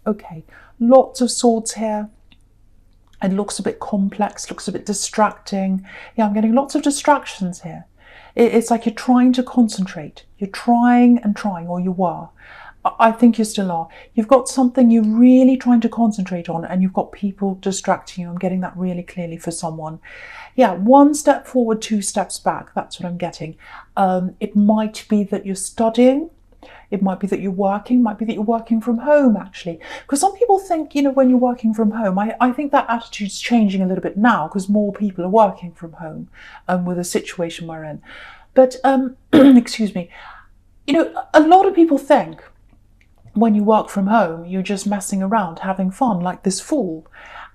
Okay, lots of swords here. It looks a bit complex, looks a bit distracting. Yeah, I'm getting lots of distractions here. It's like you're trying to concentrate. You're trying and trying, or you were. I think you still are. You've got something you're really trying to concentrate on, and you've got people distracting you. I'm getting that really clearly for someone. Yeah, one step forward, two steps back. That's what I'm getting. It might be that you're studying. It might be that you're working, might be that you're working from home, actually. Because some people think, when you're working from home, I think that attitude's changing a little bit now because more people are working from home with the situation we're in. But, excuse me, a lot of people think when you work from home, you're just messing around, having fun, like this fool.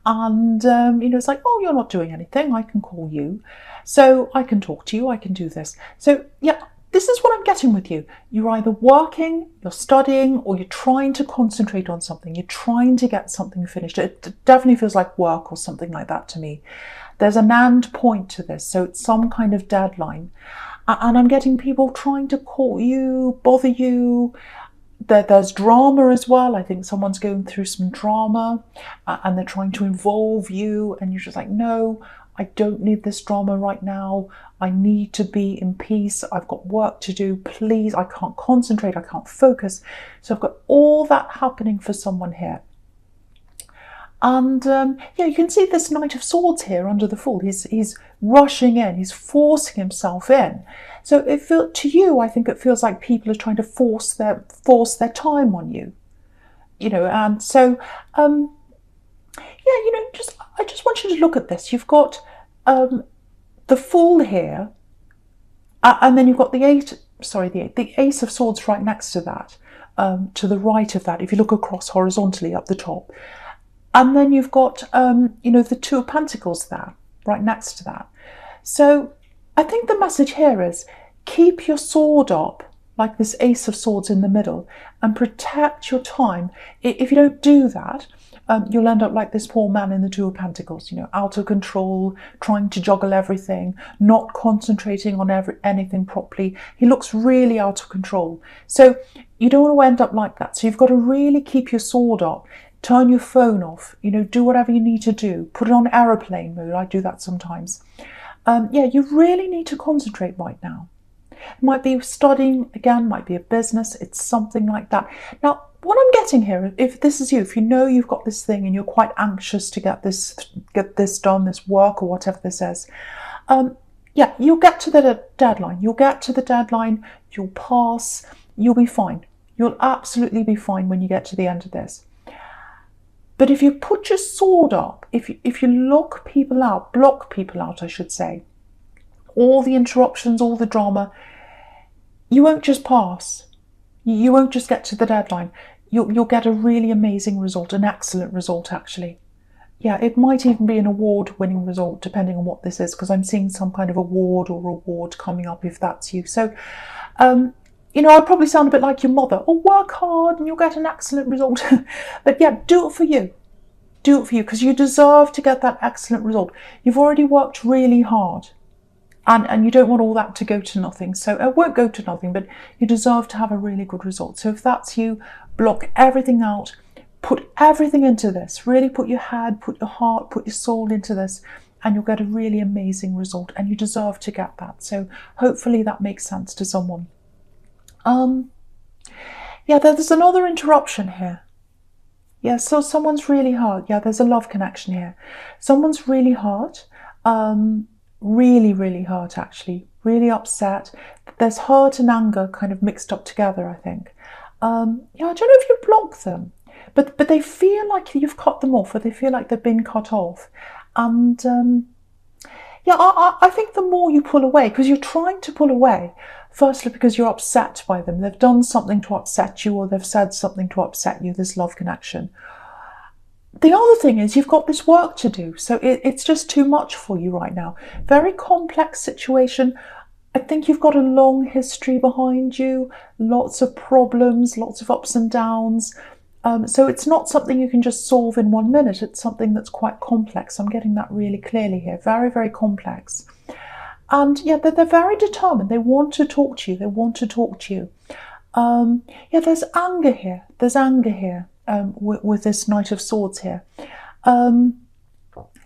And, it's like, oh, you're not doing anything. I can call you. So I can talk to you. I can do this. So, yeah. This is what I'm getting with you. You're either working, you're studying, or you're trying to concentrate on something. You're trying to get something finished. It definitely feels like work or something like that to me. There's an and point to this, so it's some kind of deadline. And I'm getting people trying to call you, bother you. There's drama as well. I think someone's going through some drama and they're trying to involve you, and you're just like, no, I don't need this drama right now. I need to be in peace. I've got work to do. Please, I can't concentrate. I can't focus. So I've got all that happening for someone here. And yeah, you can see this Knight of Swords here under the Fool. He's rushing in. He's forcing himself in. So to you, I think it feels like people are trying to force their time on you. And so yeah, I just want you to look at this. You've got the Fool here, and then you've got the Ace of Swords right next to that, to the right of that, if you look across horizontally up the top. And then you've got, the Two of Pentacles there, right next to that. So I think the message here is keep your sword up, like this Ace of Swords in the middle, and protect your time. If you don't do that, you'll end up like this poor man in the Two of Pentacles, out of control, trying to juggle everything, not concentrating on anything properly. He looks really out of control. So you don't want to end up like that. So you've got to really keep your sword up. Turn your phone off, do whatever you need to do. Put it on aeroplane mode. I do that sometimes. Yeah, you really need to concentrate right now. It might be studying, again, might be a business. It's something like that. Now, what I'm getting here, if this is you, if you know you've got this thing and you're quite anxious to get this done, this work or whatever this is, yeah, you'll get to the deadline. You'll get to the deadline. You'll pass. You'll be fine. You'll absolutely be fine when you get to the end of this. But if you put your sword up, if you block people out, I should say, all the interruptions, all the drama, you won't just pass. You won't just get to the deadline. You'll get a really amazing result, an excellent result, actually. Yeah, it might even be an award-winning result, depending on what this is, because I'm seeing some kind of award or reward coming up if that's you. So, I probably sound a bit like your mother. Oh, work hard and you'll get an excellent result. But yeah, do it for you. Do it for you, because you deserve to get that excellent result. You've already worked really hard. And you don't want all that to go to nothing. So it won't go to nothing, but you deserve to have a really good result. So if that's you, block everything out. Put everything into this. Really put your head, put your heart, put your soul into this. And you'll get a really amazing result. And you deserve to get that. So hopefully that makes sense to someone. Yeah, there's another interruption here. Yeah, so someone's really hurt. Yeah, there's a love connection here. Someone's really hurt. Really, really hurt, actually. Really upset. There's hurt and anger kind of mixed up together, I think. Yeah, I don't know if you block them, but they feel like you've cut them off, or they feel like they've been cut off. And yeah, I think the more you pull away, because you're trying to pull away, firstly because you're upset by them. They've done something to upset you, or they've said something to upset you, this love connection. The other thing is you've got this work to do, so it's just too much for you right now. Very complex situation. I think you've got a long history behind you, lots of problems, lots of ups and downs. So it's not something you can just solve in 1 minute. It's something that's quite complex. I'm getting that really clearly here. Very, very complex. And yeah, they're very determined. They want to talk to you. They want to talk to you. Yeah, there's anger here. There's anger here. with this Knight of Swords here.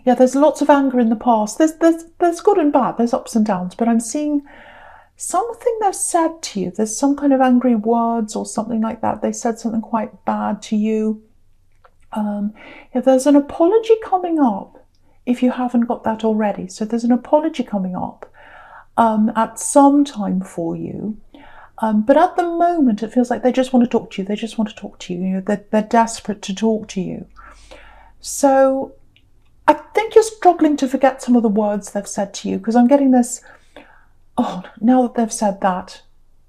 Yeah, there's lots of anger in the past. There's good and bad, there's ups and downs, but I'm seeing something they've said to you. There's some kind of angry words or something like that. They said something quite bad to you. Yeah, there's an apology coming up if you haven't got that already. So there's an apology coming up at some time for you. But at the moment, it feels like they just want to talk to you. They just want to talk to you. You know, they're desperate to talk to you. So I think you're struggling to forget some of the words they've said to you, because I'm getting this, oh, now that they've said that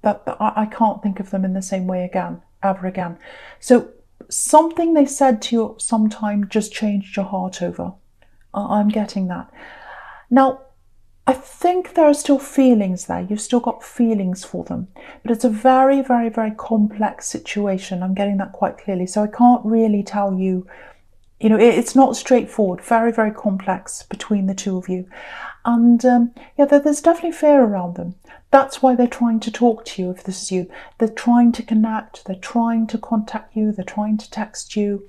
I can't think of them in the same way again, ever again. So something they said to you sometime just changed your heart over. I'm getting that. Now, I think there are still feelings there. You've still got feelings for them. But it's a very, very, very complex situation. I'm getting that quite clearly. So I can't really tell you, you know, it's not straightforward. Very, very complex between the two of you. And yeah, there's definitely fear around them. That's why they're trying to talk to you, if this is you. They're trying to connect. They're trying to contact you. They're trying to text you.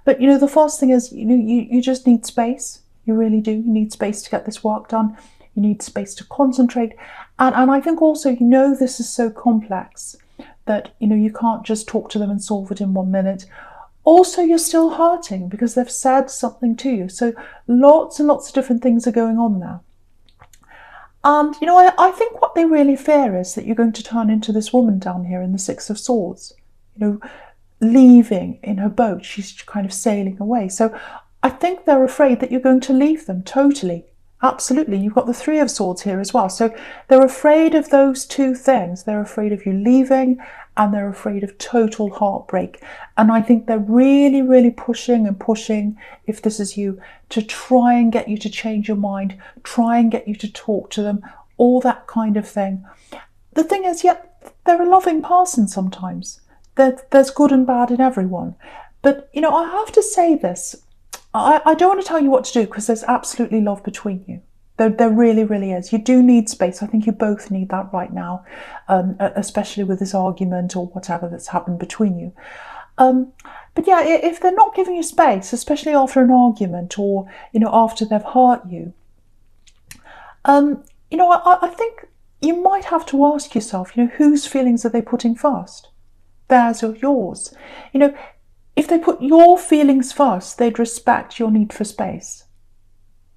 But, you know, the first thing is, you know, you just need space. You really do. You need space to get this work done. You need space to concentrate. And I think also, you know, this is so complex that, you know, you can't just talk to them and solve it in 1 minute. Also, you're still hurting because they've said something to you. So lots and lots of different things are going on there. And, you know, I think what they really fear is that you're going to turn into this woman down here in the Six of Swords, you know, leaving in her boat. She's kind of sailing away. So I think they're afraid that you're going to leave them totally. Absolutely. You've got the Three of Swords here as well. So they're afraid of those two things. They're afraid of you leaving, and they're afraid of total heartbreak. And I think they're really, really pushing and pushing, if this is you, to try and get you to change your mind, try and get you to talk to them, all that kind of thing. The thing is, yeah, they're a loving person sometimes. There's good and bad in everyone. But, you know, I have to say this. I don't want to tell you what to do, because there's absolutely love between you. There really, really is. You do need space. I think you both need that right now, especially with this argument or whatever that's happened between you. But yeah, if they're not giving you space, especially after an argument or, you know, after they've hurt you, you know, I think you might have to ask yourself, you know, whose feelings are they putting first? Theirs or yours? You know, if they put your feelings first, they'd respect your need for space.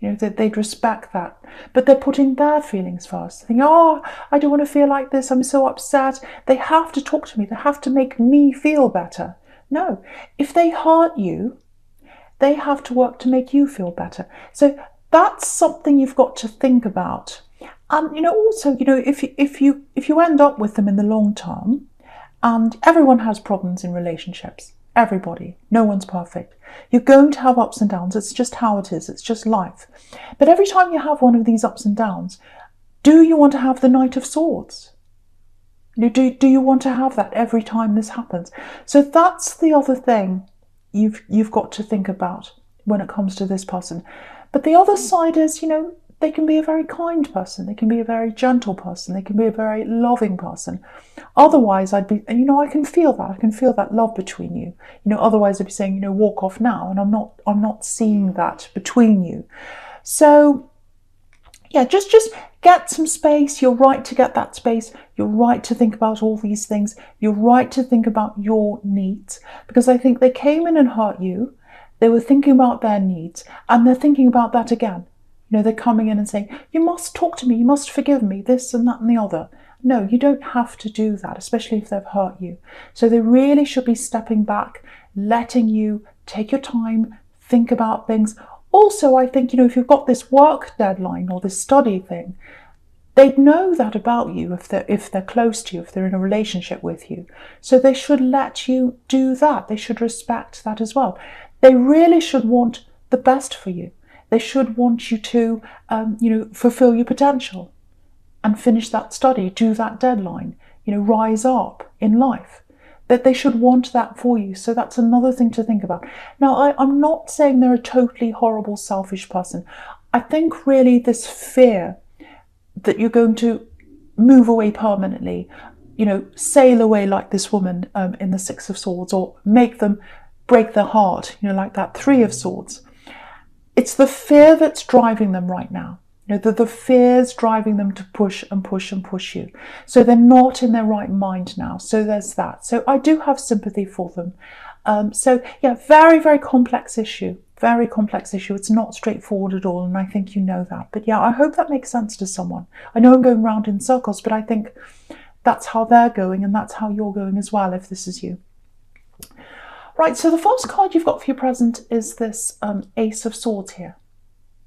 You know, they'd respect that. But they're putting their feelings first. They think, oh, I don't want to feel like this. I'm so upset. They have to talk to me. They have to make me feel better. No, if they hurt you, they have to work to make you feel better. So that's something you've got to think about. And, you know, also, you know, if you end up with them in the long term, and everyone has problems in relationships. Everybody. No one's perfect. You're going to have ups and downs. It's just how it is. It's just life. But every time you have one of these ups and downs, do you want to have the Knight of Swords? Do you want to have that every time this happens? So that's the other thing you've got to think about when it comes to this person. But the other side is, you know, they can be a very kind person. They can be a very gentle person. They can be a very loving person. Otherwise, I'd be, you know, I can feel that. I can feel that love between you. You know, otherwise I'd be saying, you know, walk off now. And I'm not seeing that between you. So yeah, just get some space. You're right to get that space. You're right to think about all these things. You're right to think about your needs, because I think they came in and hurt you. They were thinking about their needs, and they're thinking about that again. You know, they're coming in and saying, you must talk to me, you must forgive me, this and that and the other. No, you don't have to do that, especially if they've hurt you. So they really should be stepping back, letting you take your time, think about things. Also, I think, you know, if you've got this work deadline or this study thing, they'd know that about you if they're close to you, if they're in a relationship with you. So they should let you do that. They should respect that as well. They really should want the best for you. They should want you to, you know, fulfill your potential and finish that study, do that deadline, you know, rise up in life. That they should want that for you. So that's another thing to think about. Now, I'm not saying they're a totally horrible, selfish person. I think really this fear that you're going to move away permanently, you know, sail away like this woman in the Six of Swords, or make them break their heart, like that Three of Swords. It's the fear that's driving them right now. The fear's driving them to push and push and push you. So they're not in their right mind now. So there's that. So I do have sympathy for them. So yeah, very, very complex issue. Very complex issue. It's not straightforward at all, and I think you know that. But yeah, I hope that makes sense to someone. I know I'm going round in circles, but I think that's how they're going, and that's how you're going as well, if this is you. Right, so the first card you've got for your present is this Ace of Swords here.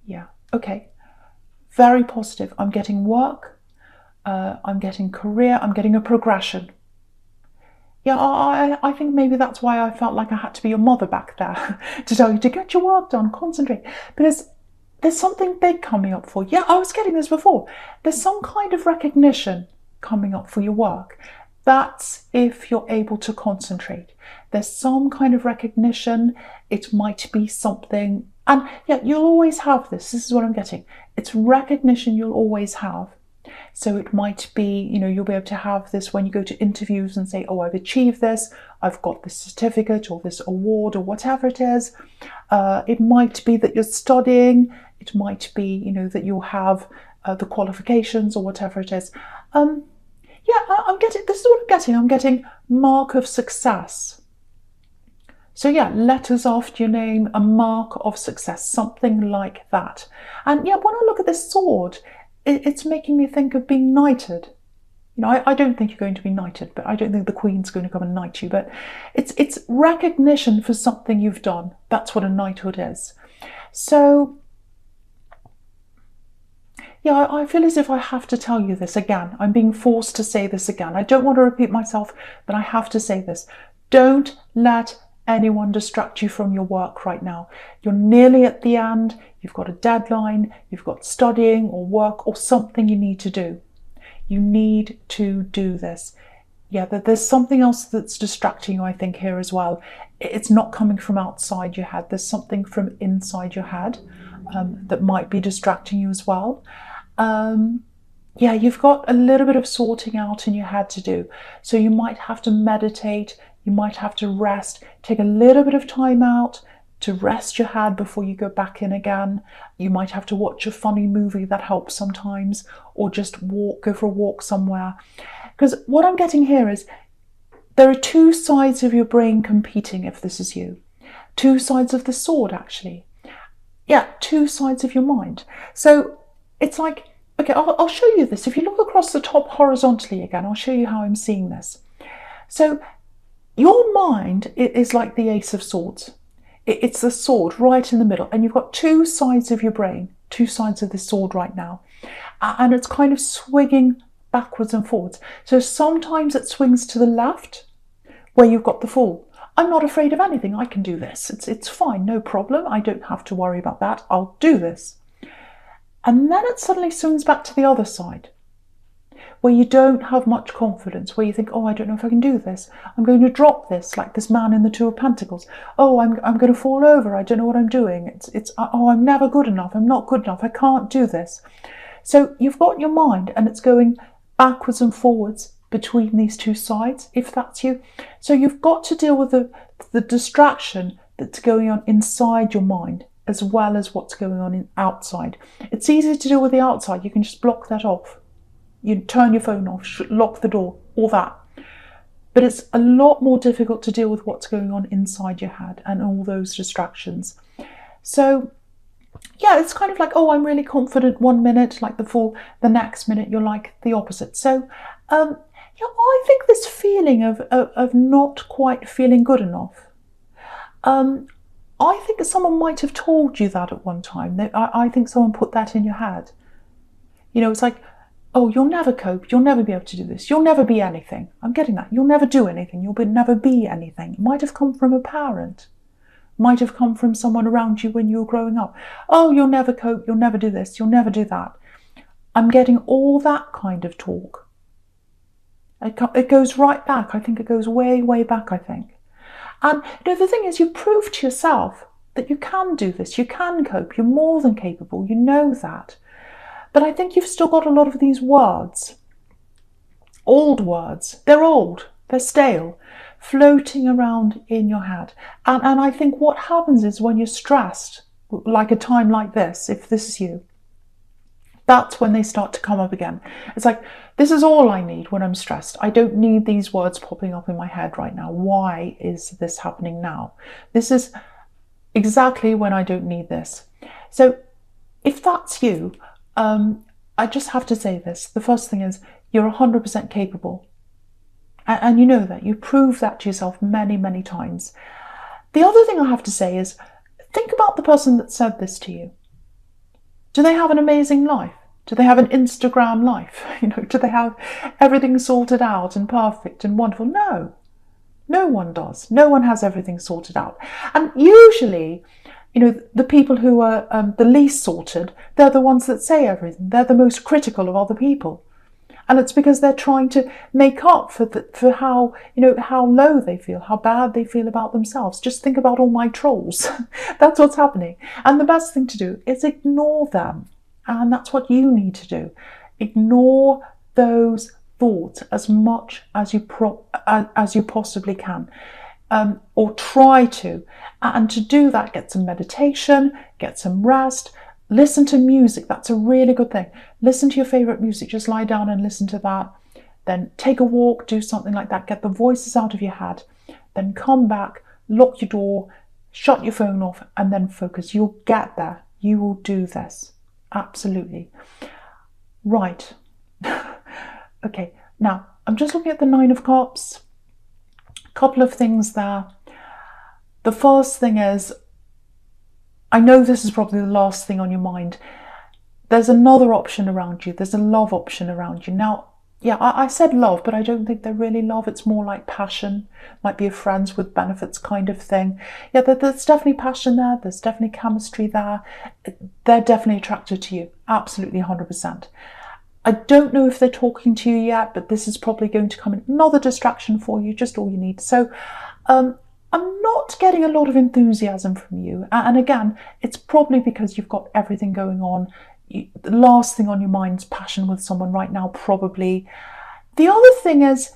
Yeah, okay. Very positive. I'm getting work, I'm getting career, I'm getting a progression. Yeah, I think maybe that's why I felt like I had to be your mother back there to tell you to get your work done, concentrate. Because there's something big coming up for you. Yeah, I was getting this before. There's some kind of recognition coming up for your work. That's if you're able to concentrate. There's some kind of recognition. It might be something, and yeah, you'll always have this. This is what I'm getting. It's recognition you'll always have. So it might be, you'll be able to have this when you go to interviews and say, oh, I've achieved this, I've got this certificate or this award or whatever it is. It might be that you're studying. It might be, that you'll have the qualifications or whatever it is. Yeah, I'm getting, this is what I'm getting. I'm getting mark of success. So yeah, letters after your name, a mark of success, something like that. And yeah, when I look at this sword, it's making me think of being knighted. I don't think you're going to be knighted, but I don't think the Queen's going to come and knight you. But it's recognition for something you've done. That's what a knighthood is. So yeah, I feel as if I have to tell you this again. I'm being forced to say this again. I don't want to repeat myself, but I have to say this. Don't let anyone distract you from your work right now. You're nearly at the end. You've got a deadline. You've got studying or work or something you need to do. You need to do this. Yeah, there's something else that's distracting you, I think, here as well. It's not coming from outside your head. There's something from inside your head that might be distracting you as well. Yeah, you've got a little bit of sorting out in your head to do. So you might have to meditate, you might have to rest, take a little bit of time out to rest your head before you go back in again. You might have to watch a funny movie, that helps sometimes, or just go for a walk somewhere. Because what I'm getting here is there are two sides of your brain competing, if this is you. Two sides of the sword, actually. Yeah, two sides of your mind. So it's like, okay, I'll show you this. If you look across the top horizontally again, I'll show you how I'm seeing this. So your mind is like the Ace of Swords. It's the sword right in the middle, and you've got two sides of your brain, two sides of the sword right now, and it's kind of swinging backwards and forwards. So sometimes it swings to the left, where you've got the Fool. I'm not afraid of anything. I can do this. It's fine, no problem. I don't have to worry about that. I'll do this. And then it suddenly swings back to the other side, where you don't have much confidence, where you think, oh, I don't know if I can do this. I'm going to drop this, like this man in the Two of Pentacles. Oh, I'm going to fall over. I don't know what I'm doing. Oh, I'm never good enough. I'm not good enough. I can't do this. So you've got your mind, and it's going backwards and forwards between these two sides, if that's you. So you've got to deal with the distraction that's going on inside your mind, as well as what's going on outside. It's easy to deal with the outside. You can just block that off. You turn your phone off, lock the door, all that. But it's a lot more difficult to deal with what's going on inside your head and all those distractions. So yeah, it's kind of like, oh, I'm really confident 1 minute, like the Fool. The next minute, you're like the opposite. So yeah, I think this feeling of not quite feeling good enough, I think someone might have told you that at one time. I think someone put that in your head. It's like, oh, you'll never cope. You'll never be able to do this. You'll never be anything. I'm getting that. You'll never do anything. You'll never be anything. It might have come from a parent. Might have come from someone around you when you were growing up. Oh, you'll never cope. You'll never do this. You'll never do that. I'm getting all that kind of talk. It goes right back. I think it goes way, way back, I think. And the thing is, you prove to yourself that you can do this. You can cope. You're more than capable. You know that. But I think you've still got a lot of these words, old words. They're old, they're stale, floating around in your head. And I think what happens is when you're stressed, like a time like this, if this is you, that's when they start to come up again. It's like, this is all I need when I'm stressed. I don't need these words popping up in my head right now. Why is this happening now? This is exactly when I don't need this. So if that's you, I just have to say this. The first thing is, you're 100% capable. And you know that. You prove that to yourself many, many times. The other thing I have to say is, think about the person that said this to you. Do they have an amazing life? Do they have an Instagram life? Do they have everything sorted out and perfect and wonderful? No. No one does. No one has everything sorted out. And usually, the people who are the least sorted, they're the ones that say everything. They're the most critical of other people. And it's because they're trying to make up for how, how low they feel, how bad they feel about themselves. Just think about all my trolls. That's what's happening. And the best thing to do is ignore them. And that's what you need to do. Ignore those thoughts as much as you possibly can, or try to. And to do that, get some meditation, get some rest, listen to music. That's a really good thing. Listen to your favorite music. Just lie down and listen to that. Then take a walk, do something like that. Get the voices out of your head. Then come back, lock your door, shut your phone off, and then focus. You'll get there. You will do this. Absolutely. Right. Okay, now I'm just looking at the Nine of Cups. A couple of things there. The first thing is, I know this is probably the last thing on your mind. There's another option around you. There's a love option around you. Now, yeah, I said love, but I don't think they're really love. It's more like passion. Might be a friends with benefits kind of thing. Yeah, there's definitely passion there. There's definitely chemistry there. They're definitely attracted to you. Absolutely 100%. I don't know if they're talking to you yet, but this is probably going to come in another distraction for you, just all you need. So I'm not getting a lot of enthusiasm from you. And again, it's probably because you've got everything going on. The last thing on your mind's passion with someone right now, probably. The other thing is,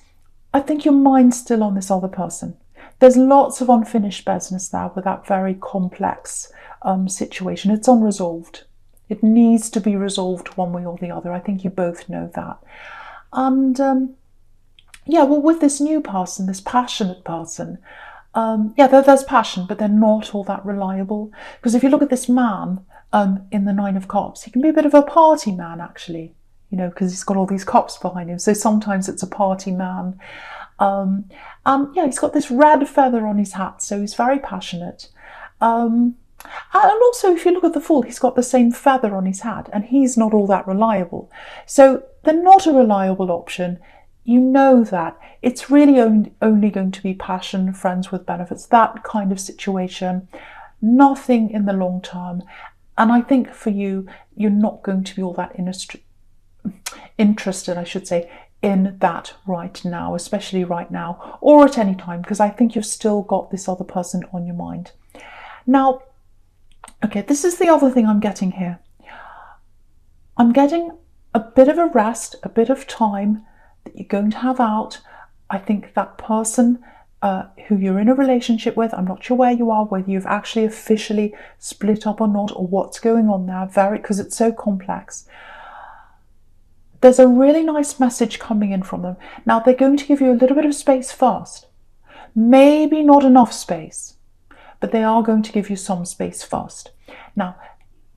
I think your mind's still on this other person. There's lots of unfinished business there with that very complex situation. It's unresolved. It needs to be resolved one way or the other. I think you both know that. And yeah, well, with this new person, this passionate person, yeah, there's passion, but they're not all that reliable. Because if you look at this man in the Nine of Cups, he can be a bit of a party man, actually, because he's got all these cups behind him. So sometimes it's a party man. And yeah, he's got this red feather on his hat, so he's very passionate. And also, if you look at the Fool, he's got the same feather on his hat, and he's not all that reliable. So they're not a reliable option. You know that. It's really only going to be passion, friends with benefits, that kind of situation. Nothing in the long term. And I think for you, you're not going to be all that interested, I should say, in that right now, especially right now, or at any time, because I think you've still got this other person on your mind. Now, okay, this is the other thing I'm getting here. I'm getting a bit of a rest, a bit of time that you're going to have out. I think that person who you're in a relationship with, I'm not sure where you are, whether you've actually officially split up or not, or what's going on there, because it's so complex. There's a really nice message coming in from them. Now, they're going to give you a little bit of space first. Maybe not enough space, but they are going to give you some space first. Now,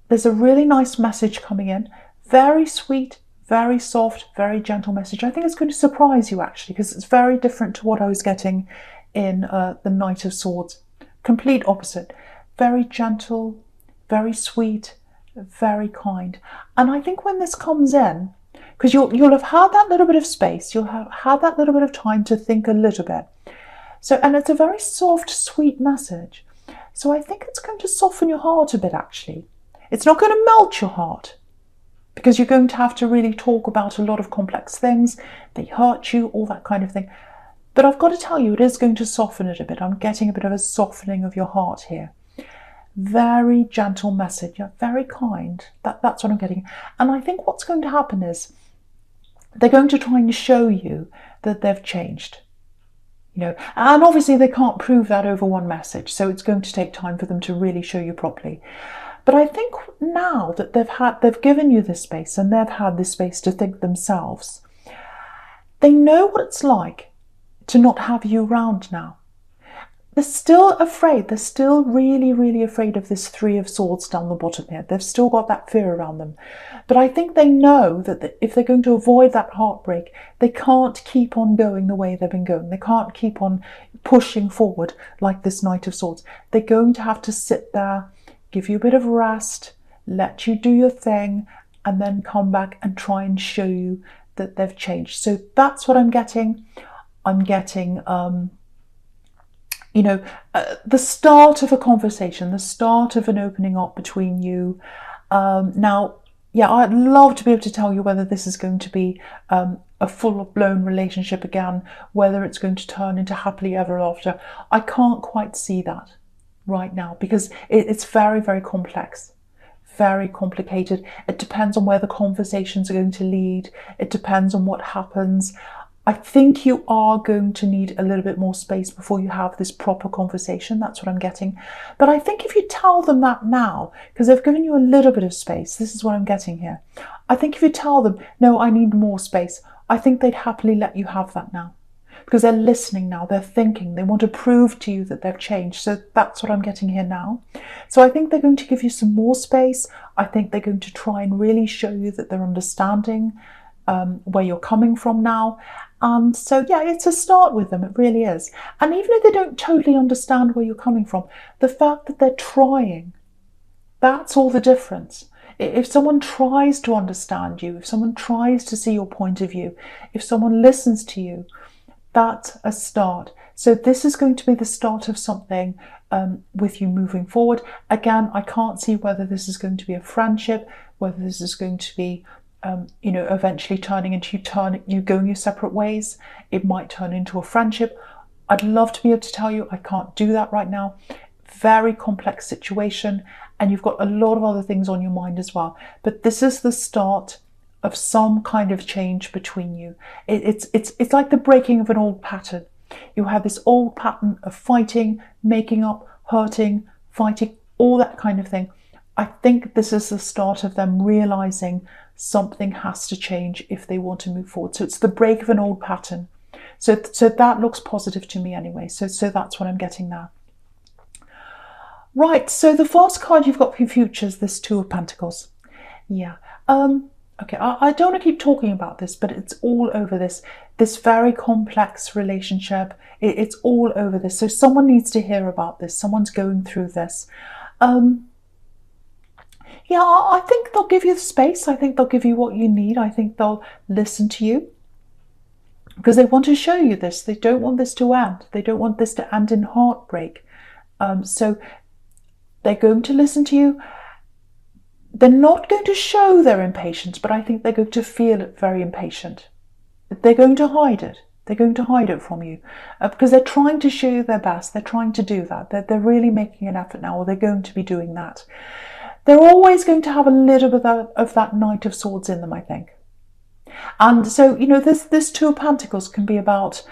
there's a really nice message coming in. Very sweet, very soft, very gentle message. I think it's going to surprise you, actually, because it's very different to what I was getting in the Knight of Swords. Complete opposite. Very gentle, very sweet, very kind. And I think when this comes in, because you'll have had that little bit of space, you'll have had that little bit of time to think a little bit. So, and it's a very soft, sweet message. So I think it's going to soften your heart a bit, actually. It's not going to melt your heart, because you're going to have to really talk about a lot of complex things. They hurt you, all that kind of thing. But I've got to tell you, it is going to soften it a bit. I'm getting a bit of a softening of your heart here. Very gentle message, yeah, very kind. That's what I'm getting. And I think what's going to happen is they're going to try and show you that they've changed. And obviously they can't prove that over one message, so it's going to take time for them to really show you properly. But I think now that they've given you this space and they've had this space to think themselves, they know what it's like to not have you around now. They're still afraid. They're still really, really afraid of this Three of Swords down the bottom here. They've still got that fear around them. But I think they know that if they're going to avoid that heartbreak, they can't keep on going the way they've been going. They can't keep on pushing forward like this Knight of Swords. They're going to have to sit there, give you a bit of rest, let you do your thing, and then come back and try and show you that they've changed. So that's what I'm getting. I'm getting the start of a conversation, the start of an opening up between you. Now, yeah, I'd love to be able to tell you whether this is going to be a full-blown relationship again, whether it's going to turn into happily ever after. I can't quite see that right now because it's very, very complex, very complicated. It depends on where the conversations are going to lead. It depends on what happens. I think you are going to need a little bit more space before you have this proper conversation. That's what I'm getting. But I think if you tell them that now, because they've given you a little bit of space, this is what I'm getting here. I think if you tell them, no, I need more space, I think they'd happily let you have that now. Because they're listening now, they're thinking, they want to prove to you that they've changed. So that's what I'm getting here now. So I think they're going to give you some more space. I think they're going to try and really show you that they're understanding where you're coming from now. And so, yeah, it's a start with them. It really is. And even if they don't totally understand where you're coming from, the fact that they're trying, that's all the difference. If someone tries to understand you, if someone tries to see your point of view, if someone listens to you, that's a start. So this is going to be the start of something with you moving forward. Again, I can't see whether this is going to be a friendship, whether this is going to be eventually turning into you going your separate ways. It might turn into a friendship. I'd love to be able to tell you. I can't do that right now. Very complex situation, and you've got a lot of other things on your mind as well. But this is the start of some kind of change between you. It's like the breaking of an old pattern. You have this old pattern of fighting, making up, hurting, fighting, all that kind of thing. I think this is the start of them realizing something has to change if they want to move forward. So it's the break of an old pattern. So that looks positive to me anyway. So that's what I'm getting there. Right, so the first card you've got for your future is this Two of Pentacles. Yeah. Okay, I don't want to keep talking about this, but it's all over this very complex relationship. It's all over this. So someone needs to hear about this. Someone's going through this. Yeah, I think they'll give you the space. I think they'll give you what you need. I think they'll listen to you because they want to show you this. They don't want this to end. They don't want this to end in heartbreak. So they're going to listen to you. They're not going to show their impatience, but I think they're going to feel it very impatient. They're going to hide it. They're going to hide it from you because they're trying to show you their best. They're trying to do that. They're really making an effort now, or they're going to be doing that. They're always going to have a little bit of that Knight of Swords in them, I think. And so, this Two of Pentacles can be about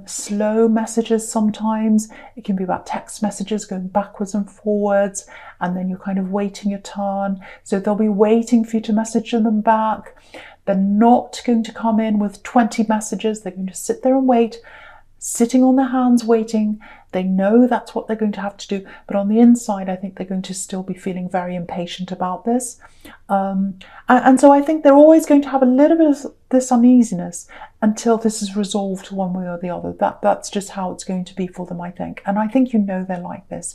slow messages sometimes. It can be about text messages going backwards and forwards, and then you're kind of waiting your turn. So they'll be waiting for you to message them back. They're not going to come in with 20 messages. They're going to sit there and wait, sitting on their hands waiting. They know that's what they're going to have to do, but on the inside I think they're going to still be feeling very impatient about this, and so I think they're always going to have a little bit of this uneasiness until this is resolved one way or the other. That's just how it's going to be for them, I think, and I think they're like this.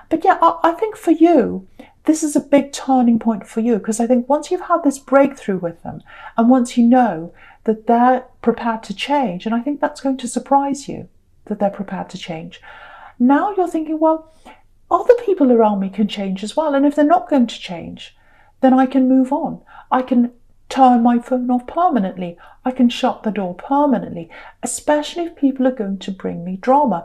But yeah, I think for you this is a big turning point for you, because I think once you've had this breakthrough with them, and once you know that they're prepared to change, and I think that's going to surprise you, that they're prepared to change. Now you're thinking, well, other people around me can change as well. And if they're not going to change, then I can move on. I can turn my phone off permanently. I can shut the door permanently, especially if people are going to bring me drama.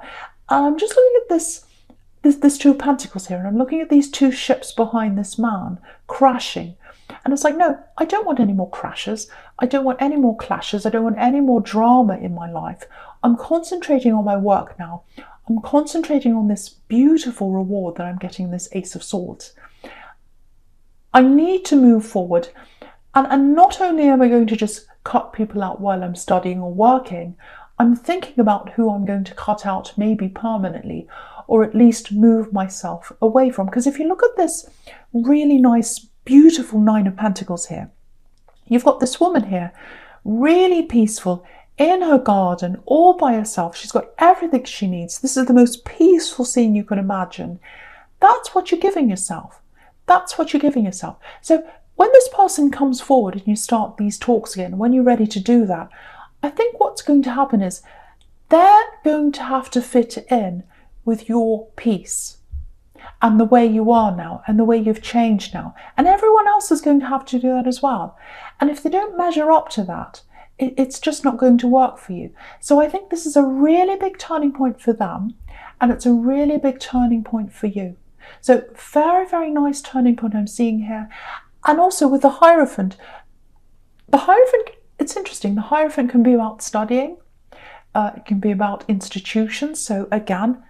And I'm just looking at this Two of Pentacles here, and I'm looking at these two ships behind this man crashing. And it's like, no, I don't want any more crashes. I don't want any more clashes. I don't want any more drama in my life. I'm concentrating on my work now. I'm concentrating on this beautiful reward that I'm getting, this Ace of Swords. I need to move forward. And not only am I going to just cut people out while I'm studying or working, I'm thinking about who I'm going to cut out maybe permanently, or at least move myself away from. Because if you look at this really nice, beautiful Nine of Pentacles here, you've got this woman here, really peaceful, in her garden, all by herself. She's got everything she needs. This is the most peaceful scene you can imagine. That's what you're giving yourself. That's what you're giving yourself. So when this person comes forward and you start these talks again, when you're ready to do that, I think what's going to happen is they're going to have to fit in with your peace and the way you are now and the way you've changed now. And everyone else is going to have to do that as well. And if they don't measure up to that, it's just not going to work for you. So I think this is a really big turning point for them, and it's a really big turning point for you. So very, very nice turning point I'm seeing here. And also with the Hierophant, it's interesting. The Hierophant can be about studying. It can be about institutions. So again,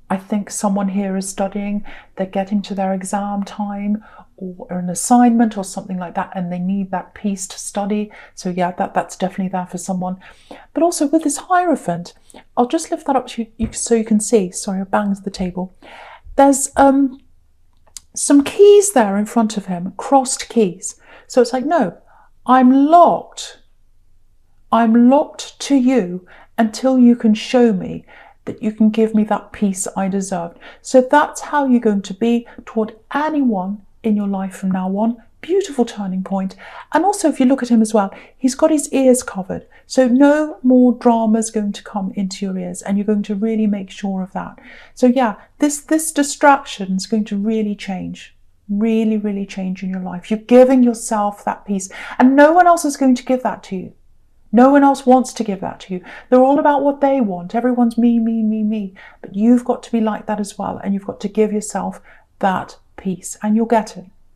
I think someone here is studying, they're getting to their exam time or an assignment or something like that, and they need that peace to study. So yeah, that's definitely there for someone. But also with this Hierophant, I'll just lift that up to you so you can see. Sorry, I banged the table. There's some keys there in front of him, crossed keys. So it's like, no, I'm locked. I'm locked to you until you can show me that you can give me that peace I deserved. So that's how you're going to be toward anyone in your life from now on. Beautiful turning point. And also, if you look at him as well, he's got his ears covered. So no more drama is going to come into your ears, and you're going to really make sure of that. So yeah, this distraction is going to really change. Really, really change in your life. You're giving yourself that peace, and no one else is going to give that to you. No one else wants to give that to you. They're all about what they want. Everyone's me, me, me, me. But you've got to be like that as well. And you've got to give yourself that peace. And you'll get it.